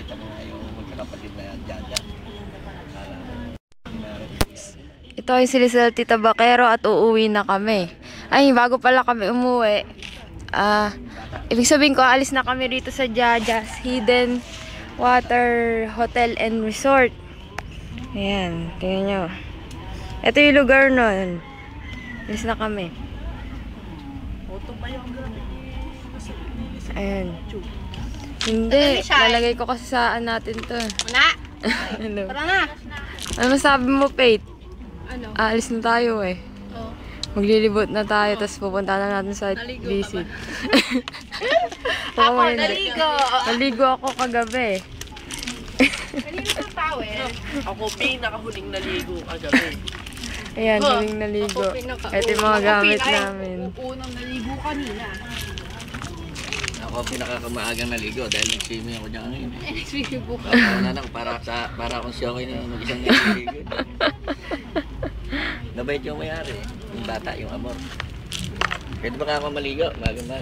Nakita mo nga yung magkakapatid na yan dyan. Ito ay silisal Tita Bakero at uuwi na kami. Ay, bago pala kami umuwi. Ibig sabihin ko, alis na kami rito sa Jajas Hidden Water Hotel and Resort. Ayan, tingnan nyo. Ito yung lugar nun. Alis na kami. Ayan. Hindi, lalagay ko kasi saan natin to. Wala. Hello. Tara na. Ano masabi mo, Faith? Ano? Aalis na tayo eh. Oh. Maglilibot na tayo, tapos pupunta na natin sa visit. Ako, naligo. Naligo ako kagabi. Kanina ng towel. Ako pinakahuling naligo kagabi. Ayan, huling naligo. Ito yung mga gamit namin. Unang naligo kanina. Ako pinakakamaagang naligo dahil nag-swimming ako dyan ngayon. Nag-swimming po ka. Para akong siya kayo na mag-isang naligo. Nabait yung may-ari. Yung bata, yung amor. Pwede ba ka ako maligo? Magang-magang.